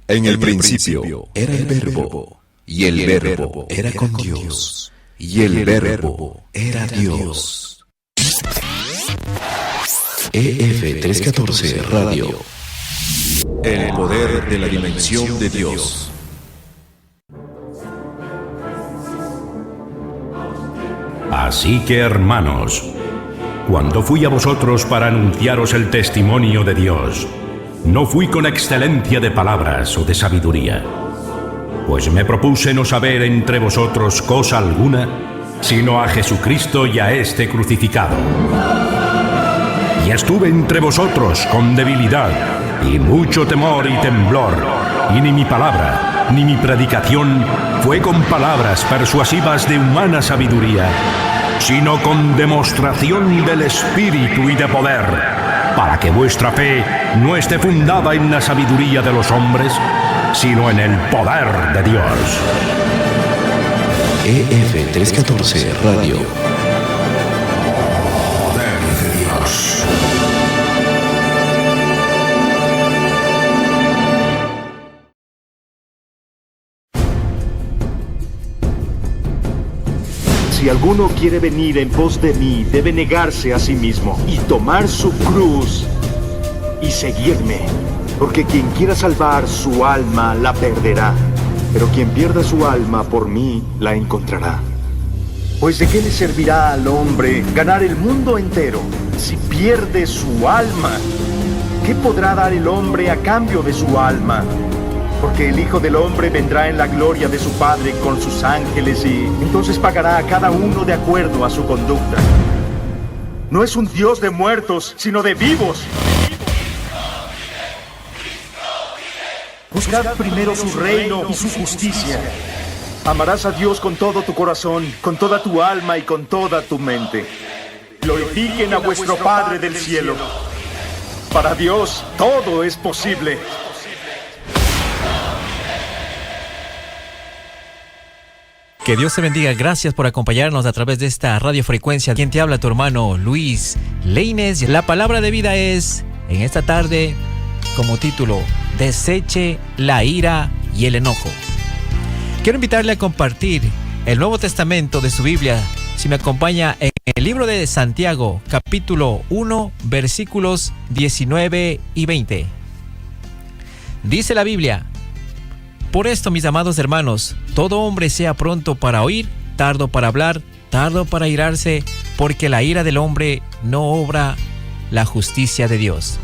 En el principio era el Verbo, y el Verbo era con Dios, y el Verbo era Dios. EF 314 Radio. El poder de la dimensión de Dios. Así que, hermanos, cuando fui a vosotros para anunciaros el testimonio de Dios, no fui con excelencia de palabras o de sabiduría, pues me propuse no saber entre vosotros cosa alguna, sino a Jesucristo y a este crucificado. Y estuve entre vosotros con debilidad y mucho temor y temblor, y ni mi palabra, ni mi predicación fue con palabras persuasivas de humana sabiduría, sino con demostración del Espíritu y de poder, para que vuestra fe no esté fundada en la sabiduría de los hombres, sino en el poder de Dios. EF 314 Radio. Poder de Dios. Si alguno quiere venir en pos de mí, debe negarse a sí mismo y tomar su cruz y seguirme. Porque quien quiera salvar su alma la perderá, pero quien pierda su alma por mí la encontrará. Pues ¿de qué le servirá al hombre ganar el mundo entero si pierde su alma? ¿Qué podrá dar el hombre a cambio de su alma? Porque el Hijo del Hombre vendrá en la gloria de su Padre con sus ángeles y entonces pagará a cada uno de acuerdo a su conducta. No es un Dios de muertos, sino de vivos. Buscad primero su reino y su justicia. Amarás a Dios con todo tu corazón, con toda tu alma y con toda tu mente. Glorifiquen a vuestro Padre del cielo. Para Dios todo es posible. Que Dios te bendiga. Gracias por acompañarnos a través de esta radiofrecuencia. Quien te habla, tu hermano Luis Leines. La palabra de vida es, en esta tarde, como título, deseche la ira y el enojo. Quiero invitarle a compartir el Nuevo Testamento de su Biblia, si me acompaña en el libro de Santiago, capítulo 1, versículos 19 y 20. Dice la Biblia: por esto, mis amados hermanos, todo hombre sea pronto para oír, tardo para hablar, tardo para airarse, porque la ira del hombre no obra la justicia de Dios.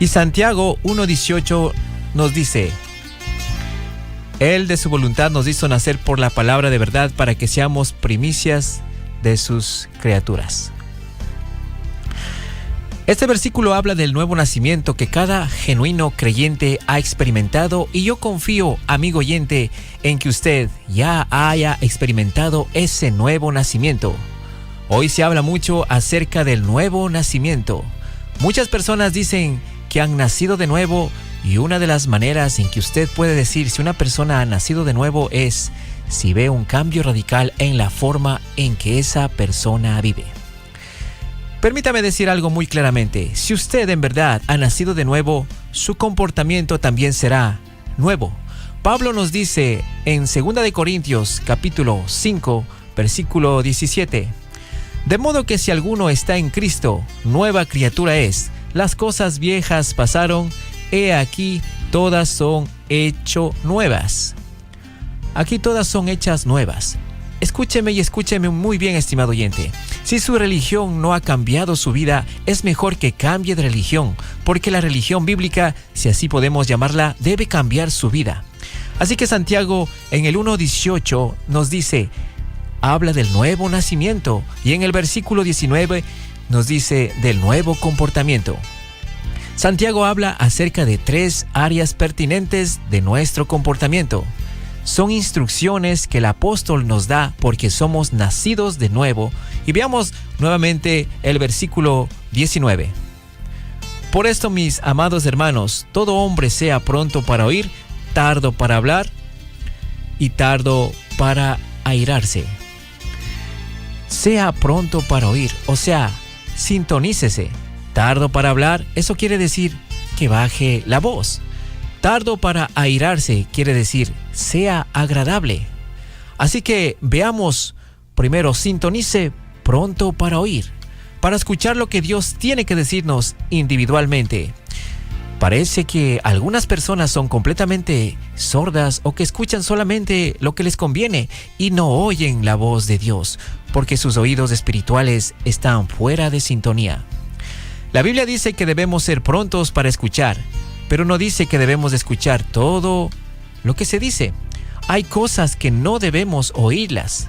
Y Santiago 1:18 nos dice: Él de su voluntad nos hizo nacer por la palabra de verdad para que seamos primicias de sus criaturas. Este versículo habla del nuevo nacimiento que cada genuino creyente ha experimentado, y yo confío, amigo oyente, en que usted ya haya experimentado ese nuevo nacimiento. Hoy se habla mucho acerca del nuevo nacimiento. Muchas personas dicen que han nacido de nuevo, y una de las maneras en que usted puede decir si una persona ha nacido de nuevo es si ve un cambio radical en la forma en que esa persona vive. Permítame decir algo muy claramente: si usted en verdad ha nacido de nuevo, su comportamiento también será nuevo. Pablo nos dice en 2 de Corintios capítulo 5, versículo 17: de modo que si alguno está en Cristo, nueva criatura es. Las cosas viejas pasaron, he aquí todas son hechas nuevas. Aquí todas son hechas nuevas. Escúcheme y escúcheme muy bien, estimado oyente. Si su religión no ha cambiado su vida, es mejor que cambie de religión, porque la religión bíblica, si así podemos llamarla, debe cambiar su vida. Así que Santiago en el 1:18 nos dice, habla del nuevo nacimiento, y en el versículo 19 nos dice del nuevo comportamiento. Santiago habla acerca de 3 áreas pertinentes de nuestro comportamiento. Son instrucciones que el apóstol nos da porque somos nacidos de nuevo. Y veamos nuevamente el versículo 19. Por esto, mis amados hermanos, todo hombre sea pronto para oír, tardo para hablar y tardo para airarse. Sea pronto para oír, o sea, sintonícese. Tardo para hablar, eso quiere decir que baje la voz. Tardo para airarse quiere decir sea agradable. Así que veamos, primero sintonice pronto para oír, para escuchar lo que Dios tiene que decirnos individualmente. Parece que algunas personas son completamente sordas o que escuchan solamente lo que les conviene y no oyen la voz de Dios, porque sus oídos espirituales están fuera de sintonía. La Biblia dice que debemos ser prontos para escuchar, pero no dice que debemos escuchar todo lo que se dice. Hay cosas que no debemos oírlas.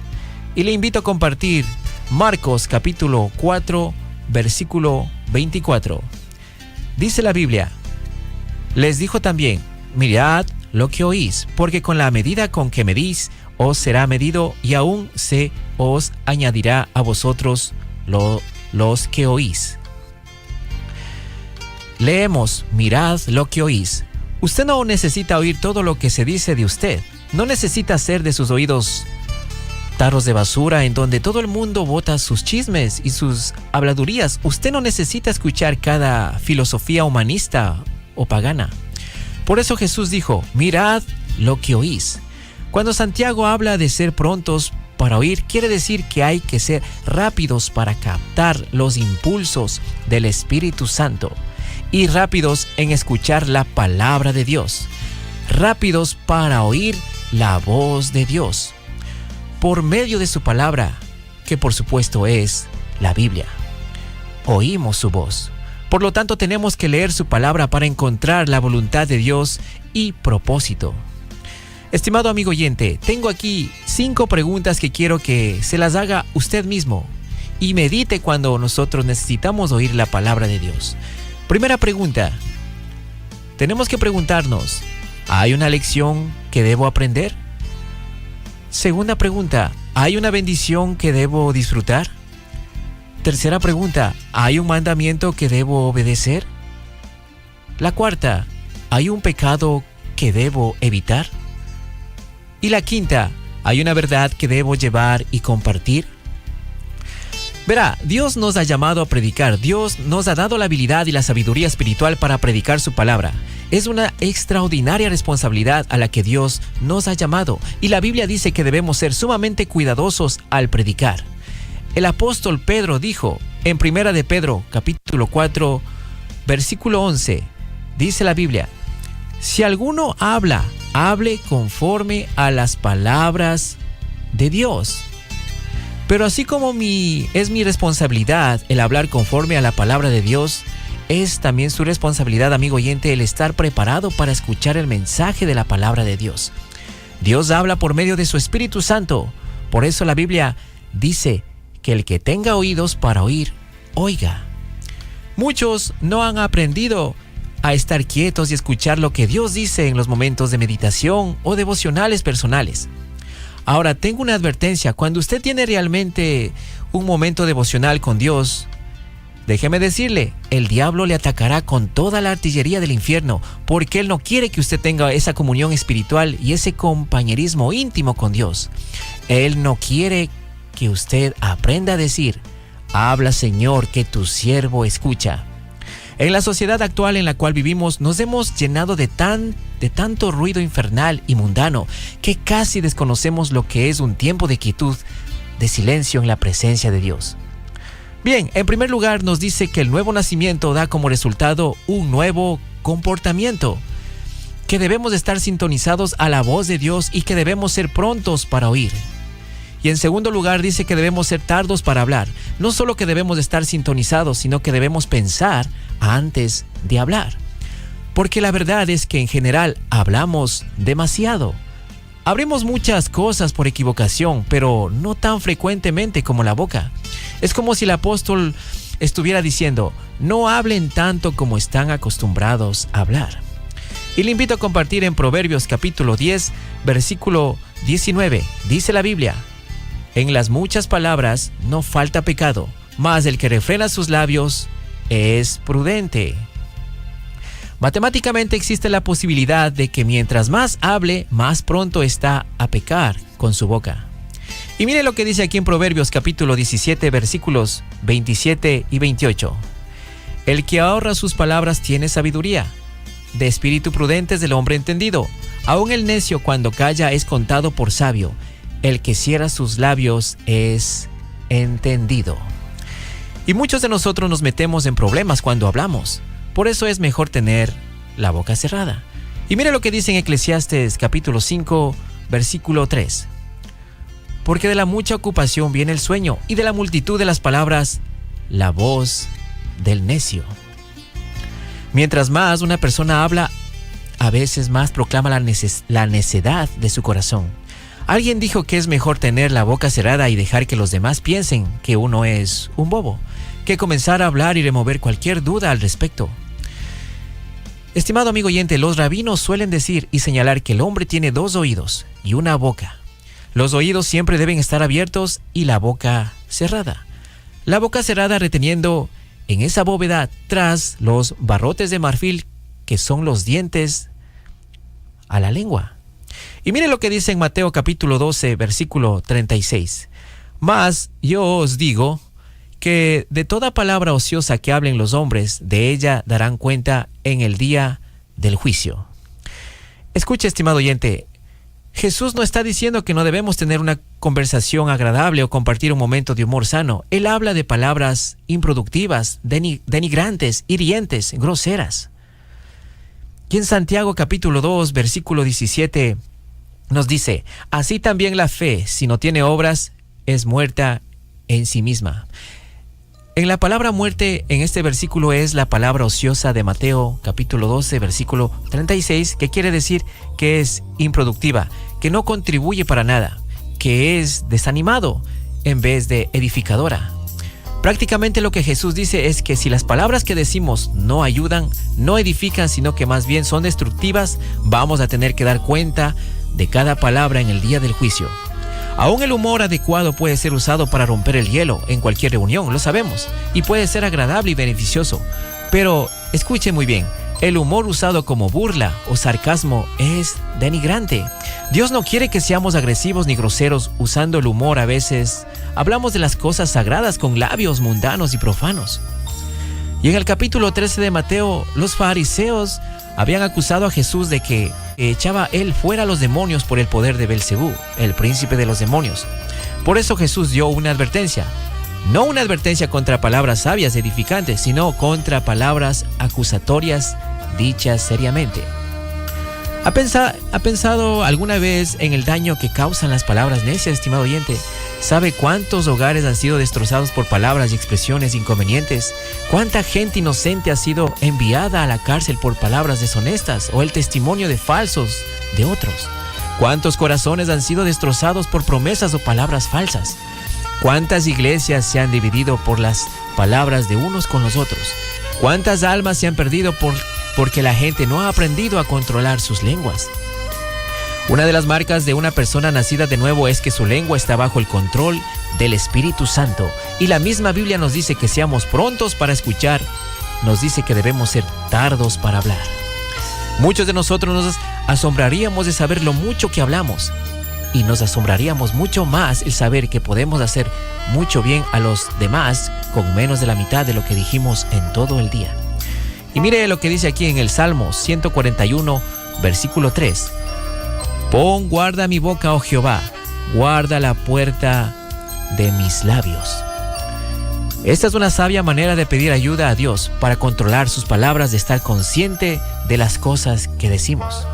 Y le invito a compartir Marcos capítulo 4, versículo 24. Dice la Biblia: les dijo también, mirad lo que oís, porque con la medida con que medís, os será medido y aún se os añadirá a vosotros los que oís. Leemos, mirad lo que oís. Usted no necesita oír todo lo que se dice de usted. No necesita hacer de sus oídos tarros de basura en donde todo el mundo bota sus chismes y sus habladurías. Usted no necesita escuchar cada filosofía humanista o pagana. Por eso Jesús dijo, mirad lo que oís. Cuando Santiago habla de ser prontos para oír, quiere decir que hay que ser rápidos para captar los impulsos del Espíritu Santo y rápidos en escuchar la palabra de Dios, rápidos para oír la voz de Dios por medio de su palabra, que por supuesto es la Biblia. Oímos su voz. Por lo tanto, tenemos que leer su palabra para encontrar la voluntad de Dios y propósito. Estimado amigo oyente, tengo aquí 5 preguntas que quiero que se las haga usted mismo y medite cuando nosotros necesitamos oír la palabra de Dios. Primera pregunta. Tenemos que preguntarnos, ¿hay una lección que debo aprender? Segunda pregunta, ¿hay una bendición que debo disfrutar? Tercera pregunta, ¿hay un mandamiento que debo obedecer? La cuarta, ¿hay un pecado que debo evitar? Y la quinta, ¿hay una verdad que debo llevar y compartir? Verá, Dios nos ha llamado a predicar. Dios nos ha dado la habilidad y la sabiduría espiritual para predicar su palabra. Es una extraordinaria responsabilidad a la que Dios nos ha llamado. Y la Biblia dice que debemos ser sumamente cuidadosos al predicar. El apóstol Pedro dijo en 1 de Pedro, capítulo 4, versículo 11, dice la Biblia, si alguno habla, hable conforme a las palabras de Dios. Pero así como es mi responsabilidad el hablar conforme a la palabra de Dios, es también su responsabilidad, amigo oyente, el estar preparado para escuchar el mensaje de la palabra de Dios. Dios habla por medio de su Espíritu Santo. Por eso la Biblia dice que el que tenga oídos para oír, oiga. Muchos no han aprendido a estar quietos y escuchar lo que Dios dice en los momentos de meditación o devocionales personales. Ahora, tengo una advertencia. Cuando usted tiene realmente un momento devocional con Dios, déjeme decirle, el diablo le atacará con toda la artillería del infierno, porque él no quiere que usted tenga esa comunión espiritual y ese compañerismo íntimo con Dios. Él no quiere que usted aprenda a decir, habla Señor, que tu siervo escucha. En la sociedad actual en la cual vivimos, nos hemos llenado de tanto ruido infernal y mundano que casi desconocemos lo que es un tiempo de quietud, de silencio en la presencia de Dios. Bien, en primer lugar nos dice que el nuevo nacimiento da como resultado un nuevo comportamiento, que debemos estar sintonizados a la voz de Dios y que debemos ser prontos para oír. Y en segundo lugar dice que debemos ser tardos para hablar. No solo que debemos estar sintonizados, sino que debemos pensar antes de hablar. Porque la verdad es que en general hablamos demasiado. Abrimos muchas cosas por equivocación, pero no tan frecuentemente como la boca. Es como si el apóstol estuviera diciendo, no hablen tanto como están acostumbrados a hablar. Y le invito a compartir en Proverbios capítulo 10, versículo 19. Dice la Biblia, en las muchas palabras no falta pecado, mas el que refrena sus labios es prudente. Matemáticamente existe la posibilidad de que mientras más hable, más pronto está a pecar con su boca. Y mire lo que dice aquí en Proverbios capítulo 17, versículos 27 y 28. El que ahorra sus palabras tiene sabiduría, de espíritu prudente es del hombre entendido. Aun el necio cuando calla es contado por sabio. El que cierra sus labios es entendido. Y muchos de nosotros nos metemos en problemas cuando hablamos. Por eso es mejor tener la boca cerrada. Y mire lo que dice en Eclesiastes capítulo 5, versículo 3. Porque de la mucha ocupación viene el sueño, y de la multitud de las palabras, la voz del necio. Mientras más una persona habla, a veces más proclama la necedad de su corazón. Alguien dijo que es mejor tener la boca cerrada y dejar que los demás piensen que uno es un bobo, que comenzar a hablar y remover cualquier duda al respecto. Estimado amigo oyente, los rabinos suelen decir y señalar que el hombre tiene 2 oídos y una boca. Los oídos siempre deben estar abiertos y la boca cerrada. La boca cerrada reteniendo en esa bóveda tras los barrotes de marfil que son los dientes a la lengua. Y mire lo que dice en Mateo capítulo 12, versículo 36. Mas yo os digo que de toda palabra ociosa que hablen los hombres, de ella darán cuenta en el día del juicio. Escuche, estimado oyente, Jesús no está diciendo que no debemos tener una conversación agradable o compartir un momento de humor sano. Él habla de palabras improductivas, denigrantes, hirientes, groseras. Y en Santiago capítulo 2, versículo 17, nos dice, así también la fe, si no tiene obras, es muerta en sí misma. En la palabra muerte, en este versículo es la palabra ociosa de Mateo capítulo 12, versículo 36, que quiere decir que es improductiva, que no contribuye para nada, que es desanimado en vez de edificadora. Prácticamente lo que Jesús dice es que si las palabras que decimos no ayudan, no edifican, sino que más bien son destructivas, vamos a tener que dar cuenta de cada palabra en el día del juicio. Aún el humor adecuado puede ser usado para romper el hielo en cualquier reunión, lo sabemos, y puede ser agradable y beneficioso. Pero escuche muy bien, el humor usado como burla o sarcasmo es denigrante. Dios no quiere que seamos agresivos ni groseros usando el humor. A veces hablamos de las cosas sagradas con labios mundanos y profanos. Y en el capítulo 13 de Mateo, los fariseos habían acusado a Jesús de que echaba él fuera a los demonios por el poder de Belcebú, el príncipe de los demonios. Por eso Jesús dio una advertencia. No una advertencia contra palabras sabias edificantes, sino contra palabras acusatorias dichas seriamente. ¿Ha pensado alguna vez en el daño que causan las palabras necias, estimado oyente? ¿Sabe cuántos hogares han sido destrozados por palabras y expresiones inconvenientes? ¿Cuánta gente inocente ha sido enviada a la cárcel por palabras deshonestas o el testimonio de falsos de otros? ¿Cuántos corazones han sido destrozados por promesas o palabras falsas? ¿Cuántas iglesias se han dividido por las palabras de unos con los otros? ¿Cuántas almas se han perdido porque la gente no ha aprendido a controlar sus lenguas? Una de las marcas de una persona nacida de nuevo es que su lengua está bajo el control del Espíritu Santo. Y la misma Biblia nos dice que seamos prontos para escuchar, nos dice que debemos ser tardos para hablar. Muchos de nosotros nos asombraríamos de saber lo mucho que hablamos. Y nos asombraríamos mucho más el saber que podemos hacer mucho bien a los demás con menos de la mitad de lo que dijimos en todo el día. Y mire lo que dice aquí en el Salmo 141, versículo 3. Pon guarda mi boca, oh Jehová, guarda la puerta de mis labios. Esta es una sabia manera de pedir ayuda a Dios para controlar sus palabras, de estar consciente de las cosas que decimos.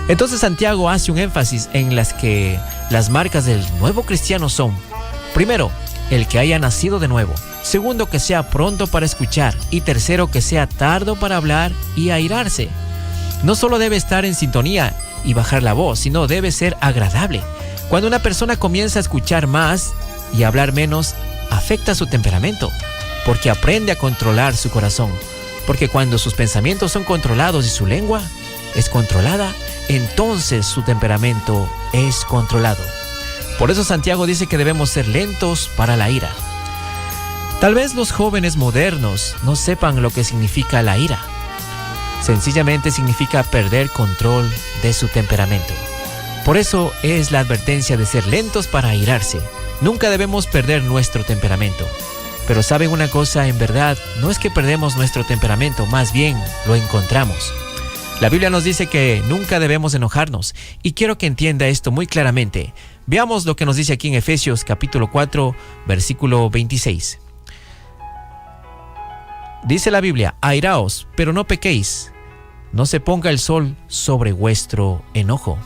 Entonces Santiago hace un énfasis en las que las marcas del nuevo cristiano son: primero, el que haya nacido de nuevo; segundo, que sea pronto para escuchar; y tercero, que sea tardo para hablar y airarse. No solo debe estar en sintonía y bajar la voz, sino debe ser agradable. Cuando una persona comienza a escuchar más y a hablar menos, afecta su temperamento, porque aprende a controlar su corazón. Porque cuando sus pensamientos son controlados y su lengua es controlada, entonces su temperamento es controlado. Por eso Santiago dice que debemos ser lentos para la ira. Tal vez los jóvenes modernos no sepan lo que significa la ira. Sencillamente significa perder control de su temperamento. Por eso es la advertencia de ser lentos para airarse. Nunca debemos perder nuestro temperamento. Pero ¿saben una cosa? En verdad, no es que perdemos nuestro temperamento, más bien lo encontramos. La Biblia nos dice que nunca debemos enojarnos, y quiero que entienda esto muy claramente. Veamos lo que nos dice aquí en Efesios capítulo 4, versículo 26. Dice la Biblia: airaos, pero no pequéis, no se ponga el sol sobre vuestro enojo.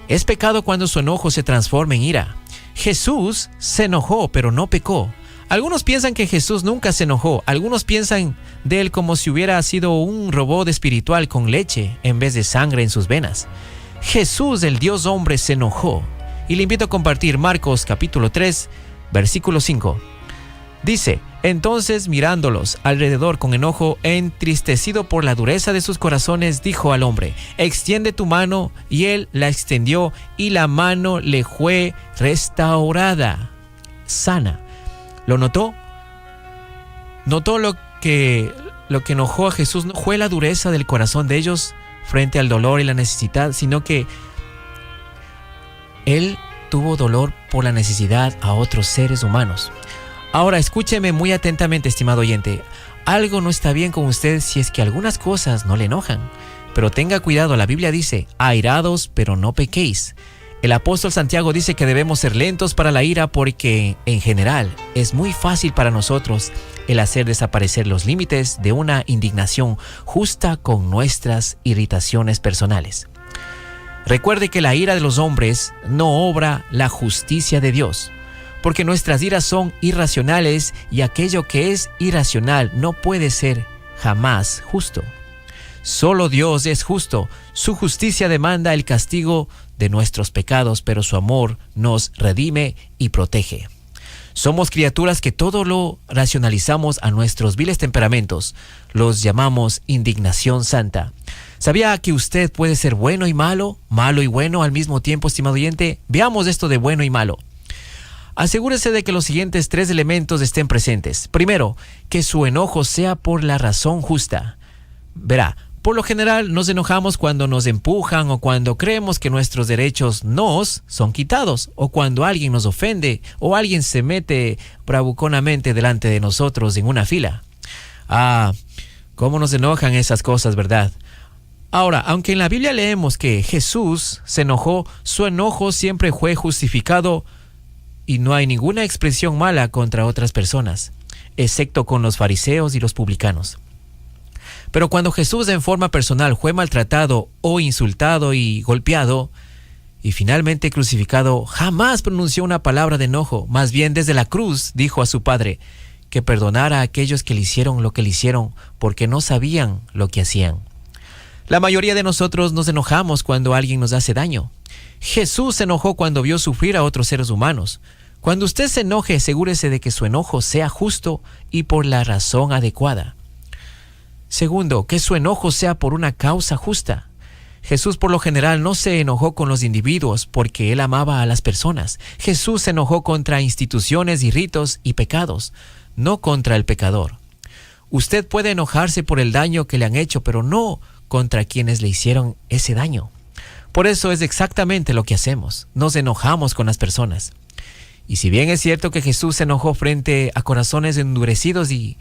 Es pecado cuando su enojo se transforma en ira. Jesús se enojó, pero no pecó. Algunos piensan que Jesús nunca se enojó. Algunos piensan de él como si hubiera sido un robot espiritual con leche en vez de sangre en sus venas. Jesús, el Dios hombre, se enojó. Y le invito a compartir Marcos capítulo 3, versículo 5. Dice: entonces, mirándolos alrededor con enojo, entristecido por la dureza de sus corazones, dijo al hombre: extiende tu mano. Y él la extendió, y la mano le fue restaurada, sana. ¿Lo notó? ¿Notó lo que enojó a Jesús? No fue la dureza del corazón de ellos frente al dolor y la necesidad, sino que él tuvo dolor por la necesidad a otros seres humanos. Ahora, escúcheme muy atentamente, estimado oyente. Algo no está bien con usted si es que algunas cosas no le enojan. Pero tenga cuidado, la Biblia dice: airados, pero no pequéis. El apóstol Santiago dice que debemos ser lentos para la ira porque, en general, es muy fácil para nosotros el hacer desaparecer los límites de una indignación justa con nuestras irritaciones personales. Recuerde que la ira de los hombres no obra la justicia de Dios, porque nuestras iras son irracionales y aquello que es irracional no puede ser jamás justo. Solo Dios es justo. Su justicia demanda el castigo de nuestros pecados, pero su amor nos redime y protege. Somos criaturas que todo lo racionalizamos a nuestros viles temperamentos. Los llamamos indignación santa. ¿Sabía que usted puede ser bueno y malo y bueno al mismo tiempo, estimado oyente? Veamos esto de bueno y malo. Asegúrese de que los siguientes 3 elementos estén presentes. Primero, que su enojo sea por la razón justa. Verá, por lo general nos enojamos cuando nos empujan o cuando creemos que nuestros derechos nos son quitados, o cuando alguien nos ofende o alguien se mete bravuconamente delante de nosotros en una fila. Cómo nos enojan esas cosas, ¿verdad? Ahora, aunque en la Biblia leemos que Jesús se enojó, su enojo siempre fue justificado y no hay ninguna expresión mala contra otras personas, excepto con los fariseos y los publicanos. Pero cuando Jesús en forma personal fue maltratado o insultado y golpeado y finalmente crucificado, jamás pronunció una palabra de enojo. Más bien, desde la cruz dijo a su Padre que perdonara a aquellos que le hicieron lo que le hicieron porque no sabían lo que hacían. La mayoría de nosotros nos enojamos cuando alguien nos hace daño. Jesús se enojó cuando vio sufrir a otros seres humanos. Cuando usted se enoje, asegúrese de que su enojo sea justo y por la razón adecuada. Segundo, que su enojo sea por una causa justa. Jesús por lo general no se enojó con los individuos porque él amaba a las personas. Jesús se enojó contra instituciones y ritos y pecados, no contra el pecador. Usted puede enojarse por el daño que le han hecho, pero no contra quienes le hicieron ese daño. Por eso es exactamente lo que hacemos. Nos enojamos con las personas. Y si bien es cierto que Jesús se enojó frente a corazones endurecidos y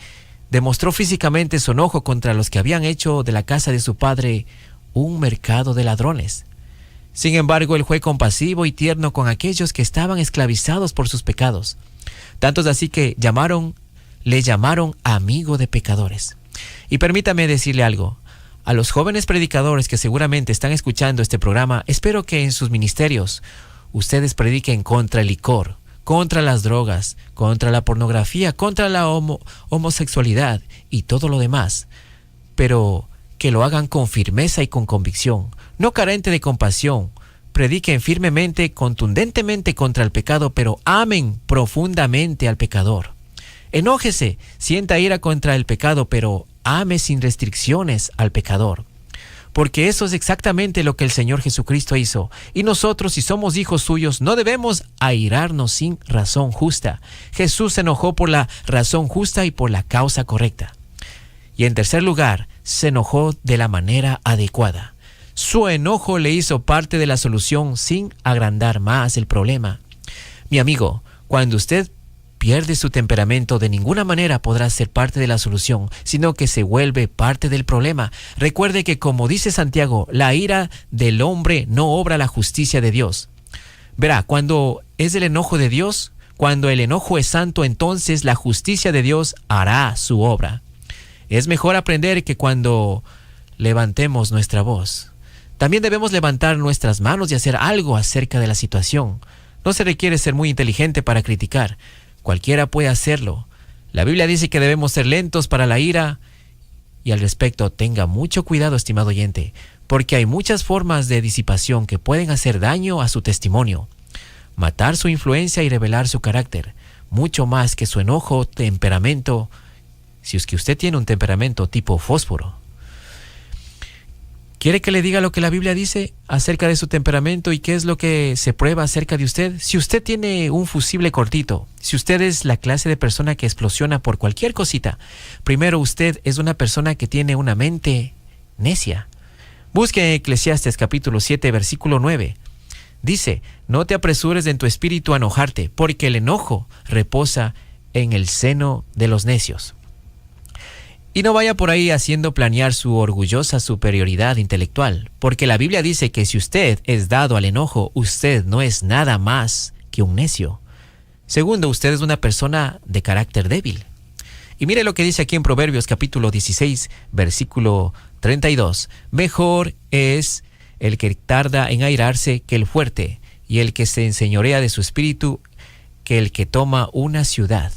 demostró físicamente su enojo contra los que habían hecho de la casa de su padre un mercado de ladrones. Sin embargo, él fue compasivo y tierno con aquellos que estaban esclavizados por sus pecados. Tantos así que le llamaron amigo de pecadores. Y permítame decirle algo. A los jóvenes predicadores que seguramente están escuchando este programa, espero que en sus ministerios ustedes prediquen contra el licor, contra las drogas, contra la pornografía, contra la homosexualidad y todo lo demás, pero que lo hagan con firmeza y con convicción, no carente de compasión. Prediquen firmemente, contundentemente contra el pecado, pero amen profundamente al pecador. Enójese, sienta ira contra el pecado, pero ame sin restricciones al pecador. Porque eso es exactamente lo que el Señor Jesucristo hizo. Y nosotros, si somos hijos suyos, no debemos airarnos sin razón justa. Jesús se enojó por la razón justa y por la causa correcta. Y en tercer lugar, se enojó de la manera adecuada. Su enojo le hizo parte de la solución sin agrandar más el problema. Mi amigo, cuando usted pierde su temperamento, de ninguna manera podrá ser parte de la solución, sino que se vuelve parte del problema. Recuerde que, como dice Santiago, la ira del hombre no obra la justicia de Dios. Verá, cuando es el enojo de Dios, cuando el enojo es santo, entonces la justicia de Dios hará su obra. Es mejor aprender que cuando levantemos nuestra voz, también debemos levantar nuestras manos y hacer algo acerca de la situación. No se requiere ser muy inteligente para criticar. Cualquiera puede hacerlo. La Biblia dice que debemos ser lentos para la ira, y al respecto tenga mucho cuidado, estimado oyente, porque hay muchas formas de disipación que pueden hacer daño a su testimonio, matar su influencia y revelar su carácter, mucho más que su enojo, temperamento, si es que usted tiene un temperamento tipo fósforo. ¿Quiere que le diga lo que la Biblia dice acerca de su temperamento y qué es lo que se prueba acerca de usted? Si usted tiene un fusible cortito, si usted es la clase de persona que explosiona por cualquier cosita, primero usted es una persona que tiene una mente necia. Busque en Eclesiastes capítulo 7, versículo 9. Dice, no te apresures en tu espíritu a enojarte, porque el enojo reposa en el seno de los necios. Y no vaya por ahí haciendo planear su orgullosa superioridad intelectual, porque la Biblia dice que si usted es dado al enojo, usted no es nada más que un necio. Segundo, usted es una persona de carácter débil. Y mire lo que dice aquí en Proverbios capítulo 16, versículo 32. Mejor es el que tarda en airarse que el fuerte, y el que se enseñorea de su espíritu que el que toma una ciudad.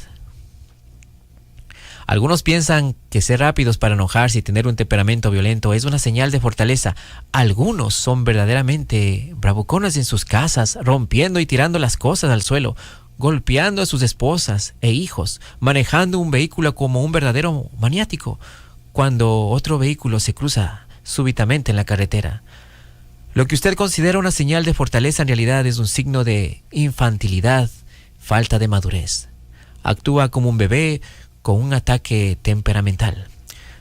Algunos piensan que ser rápidos para enojarse y tener un temperamento violento es una señal de fortaleza. Algunos son verdaderamente bravucones en sus casas, rompiendo y tirando las cosas al suelo, golpeando a sus esposas e hijos, manejando un vehículo como un verdadero maniático, cuando otro vehículo se cruza súbitamente en la carretera. Lo que usted considera una señal de fortaleza en realidad es un signo de infantilidad, falta de madurez. Actúa como un bebé con un ataque temperamental.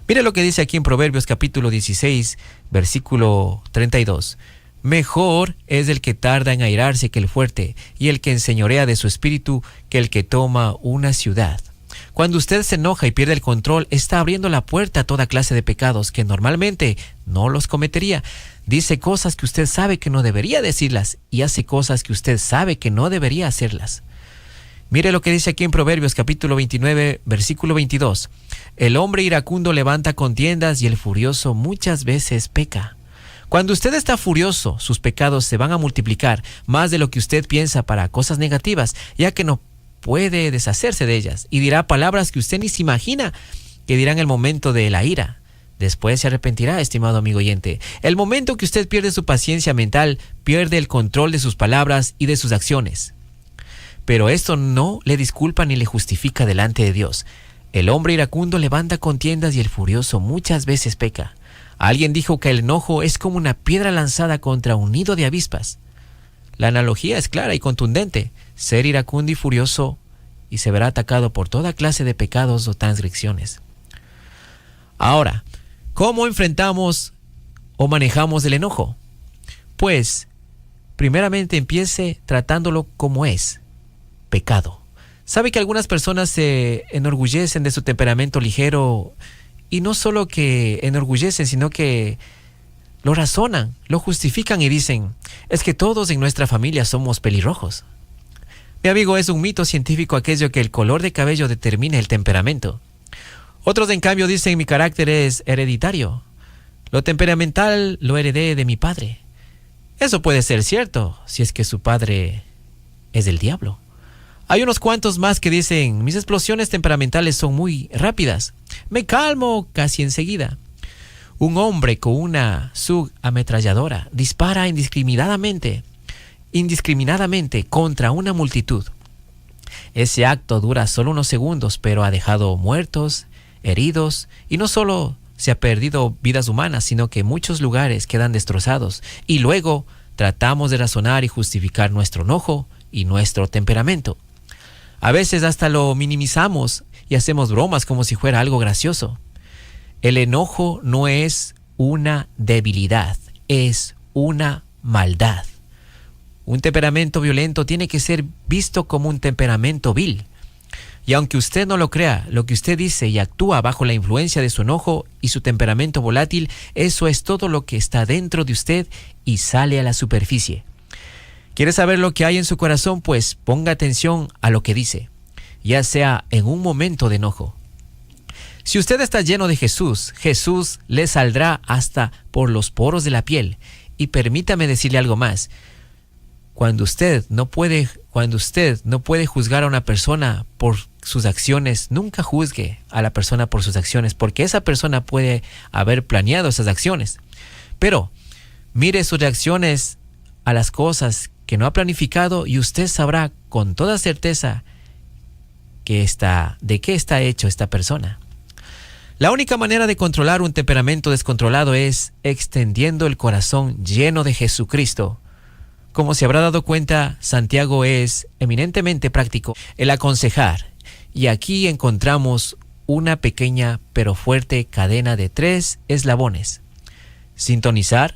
Mire lo que dice aquí en Proverbios capítulo 16, versículo 32. Mejor es el que tarda en airarse que el fuerte, y el que enseñorea de su espíritu que el que toma una ciudad. Cuando usted se enoja y pierde el control, está abriendo la puerta a toda clase de pecados que normalmente no los cometería. Dice cosas que usted sabe que no debería decirlas y hace cosas que usted sabe que no debería hacerlas. Mire lo que dice aquí en Proverbios capítulo 29, versículo 22. El hombre iracundo levanta contiendas y el furioso muchas veces peca. Cuando usted está furioso, sus pecados se van a multiplicar más de lo que usted piensa para cosas negativas, ya que no puede deshacerse de ellas, y dirá palabras que usted ni se imagina que dirá en el momento de la ira. Después se arrepentirá, estimado amigo oyente. El momento que usted pierde su paciencia mental, pierde el control de sus palabras y de sus acciones. Pero esto no le disculpa ni le justifica delante de Dios. El hombre iracundo levanta contiendas y el furioso muchas veces peca. Alguien dijo que el enojo es como una piedra lanzada contra un nido de avispas. La analogía es clara y contundente. Ser iracundo y furioso y se verá atacado por toda clase de pecados o transgresiones. Ahora, ¿cómo enfrentamos o manejamos el enojo? Pues, primeramente empiece tratándolo como es. Pecado. ¿Sabe que algunas personas se enorgullecen de su temperamento ligero? Y no solo que enorgullecen, sino que lo razonan, lo justifican y dicen, es que todos en nuestra familia somos pelirrojos. Mi amigo, es un mito científico aquello que el color de cabello determina el temperamento. Otros, en cambio, dicen mi carácter es hereditario. Lo temperamental lo heredé de mi padre. Eso puede ser cierto si es que su padre es del diablo. Hay unos cuantos más que dicen, mis explosiones temperamentales son muy rápidas. Me calmo casi enseguida. Un hombre con una subametralladora dispara indiscriminadamente contra una multitud. Ese acto dura solo unos segundos, pero ha dejado muertos, heridos, y no solo se ha perdido vidas humanas, sino que muchos lugares quedan destrozados. Y luego tratamos de razonar y justificar nuestro enojo y nuestro temperamento. A veces hasta lo minimizamos y hacemos bromas como si fuera algo gracioso. El enojo no es una debilidad, es una maldad. Un temperamento violento tiene que ser visto como un temperamento vil. Y aunque usted no lo crea, lo que usted dice y actúa bajo la influencia de su enojo y su temperamento volátil, eso es todo lo que está dentro de usted y sale a la superficie. ¿Quiere saber lo que hay en su corazón? Pues ponga atención a lo que dice, ya sea en un momento de enojo. Si usted está lleno de Jesús, Jesús le saldrá hasta por los poros de la piel. Y permítame decirle algo más. Cuando usted no puede juzgar a una persona por sus acciones, nunca juzgue a la persona por sus acciones, porque esa persona puede haber planeado esas acciones. Pero mire sus reacciones a las cosas que no ha planificado y usted sabrá con toda certeza de qué está hecho esta persona. La única manera de controlar un temperamento descontrolado es extendiendo el corazón lleno de Jesucristo. Como se habrá dado cuenta, Santiago es eminentemente práctico el aconsejar. Y aquí encontramos una pequeña pero fuerte cadena de 3 eslabones. Sintonizar,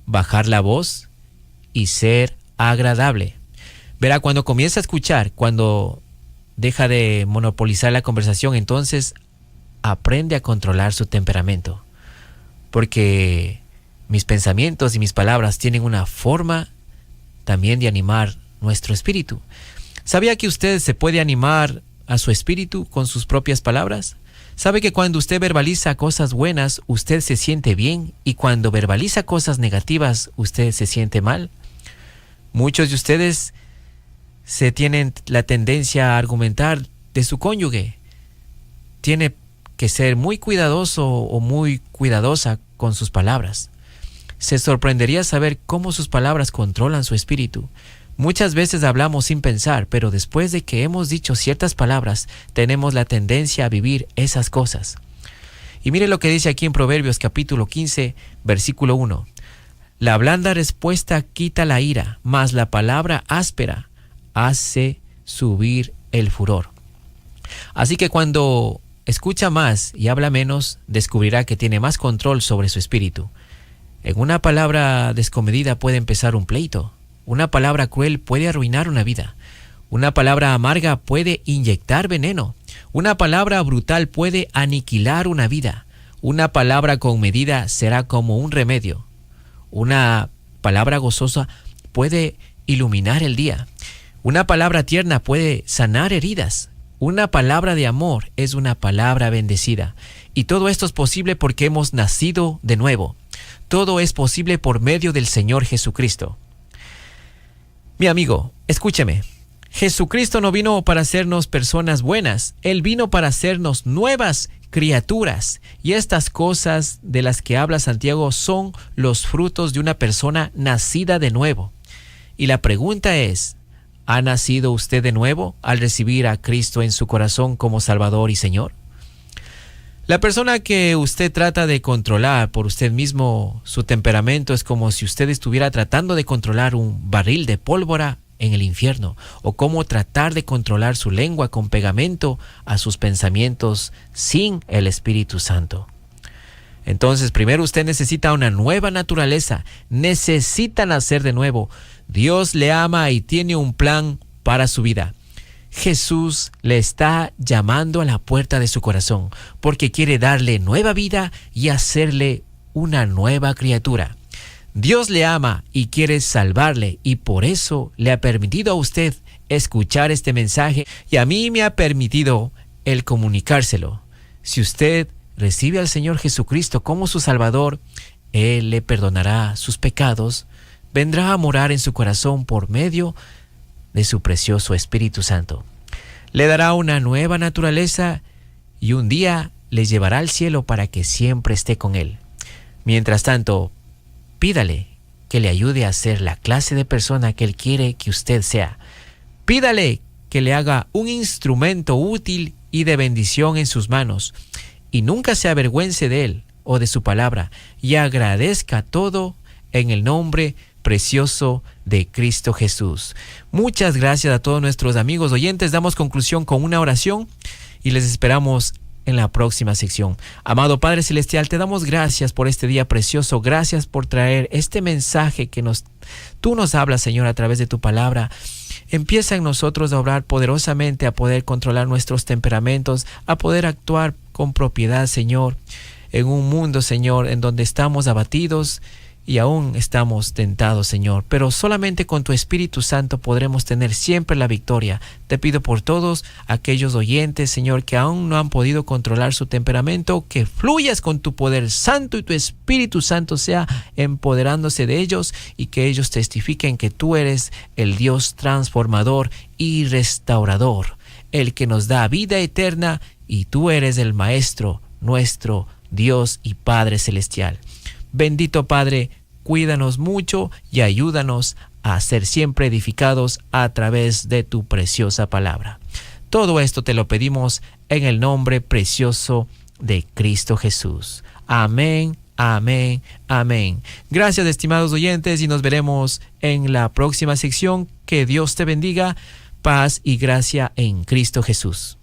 bajar la voz y ser agradable. Verá, cuando comienza a escuchar, cuando deja de monopolizar la conversación, entonces aprende a controlar su temperamento. Porque mis pensamientos y mis palabras tienen una forma también de animar nuestro espíritu. ¿Sabía que usted se puede animar a su espíritu con sus propias palabras? ¿Sabe que cuando usted verbaliza cosas buenas, usted se siente bien y cuando verbaliza cosas negativas, usted se siente mal? Muchos de ustedes se tienen la tendencia a argumentar de su cónyuge. Tiene que ser muy cuidadoso o muy cuidadosa con sus palabras. Se sorprendería saber cómo sus palabras controlan su espíritu. Muchas veces hablamos sin pensar, pero después de que hemos dicho ciertas palabras, tenemos la tendencia a vivir esas cosas. Y mire lo que dice aquí en Proverbios capítulo 15, versículo 1. La blanda respuesta quita la ira, mas la palabra áspera hace subir el furor. Así que cuando escucha más y habla menos, descubrirá que tiene más control sobre su espíritu. En una palabra descomedida puede empezar un pleito. Una palabra cruel puede arruinar una vida. Una palabra amarga puede inyectar veneno. Una palabra brutal puede aniquilar una vida. Una palabra con medida será como un remedio. Una palabra gozosa puede iluminar el día. Una palabra tierna puede sanar heridas. Una palabra de amor es una palabra bendecida. Y todo esto es posible porque hemos nacido de nuevo. Todo es posible por medio del Señor Jesucristo. Mi amigo, escúcheme. Jesucristo no vino para hacernos personas buenas. Él vino para hacernos nuevas criaturas. Y estas cosas de las que habla Santiago son los frutos de una persona nacida de nuevo. Y la pregunta es, ¿ha nacido usted de nuevo al recibir a Cristo en su corazón como Salvador y Señor? La persona que usted trata de controlar por usted mismo, su temperamento es como si usted estuviera tratando de controlar un barril de pólvora en el infierno, o como tratar de controlar su lengua con pegamento a sus pensamientos sin el Espíritu Santo. Entonces, primero usted necesita una nueva naturaleza, necesita nacer de nuevo. Dios le ama y tiene un plan para su vida. Jesús le está llamando a la puerta de su corazón porque quiere darle nueva vida y hacerle una nueva criatura. Dios le ama y quiere salvarle y por eso le ha permitido a usted escuchar este mensaje y a mí me ha permitido el comunicárselo. Si usted recibe al Señor Jesucristo como su Salvador, Él le perdonará sus pecados, vendrá a morar en su corazón por medio de su precioso Espíritu Santo. Le dará una nueva naturaleza y un día le llevará al cielo para que siempre esté con Él. Mientras tanto, pídale que le ayude a ser la clase de persona que Él quiere que usted sea. Pídale que le haga un instrumento útil y de bendición en sus manos y nunca se avergüence de Él o de su palabra y agradezca todo en el nombre precioso de Cristo Jesús. Muchas gracias a todos nuestros amigos oyentes. Damos conclusión con una oración y les esperamos en la próxima sección. Amado Padre Celestial, te damos gracias por este día precioso. Gracias por traer este mensaje que tú nos hablas, Señor, a través de tu palabra. Empieza en nosotros a obrar poderosamente, a poder controlar nuestros temperamentos, a poder actuar con propiedad, Señor, en un mundo, Señor, en donde estamos abatidos y aún estamos tentados, Señor. Pero solamente con tu Espíritu Santo podremos tener siempre la victoria. Te pido por todos aquellos oyentes, Señor, que aún no han podido controlar su temperamento, que fluyas con tu poder santo y tu Espíritu Santo sea empoderándose de ellos y que ellos testifiquen que tú eres el Dios transformador y restaurador, el que nos da vida eterna, y tú eres el Maestro, nuestro Dios y Padre Celestial. Bendito Padre, cuídanos mucho y ayúdanos a ser siempre edificados a través de tu preciosa palabra. Todo esto te lo pedimos en el nombre precioso de Cristo Jesús. Amén, amén, amén. Gracias, estimados oyentes, y nos veremos en la próxima sección. Que Dios te bendiga. Paz y gracia en Cristo Jesús.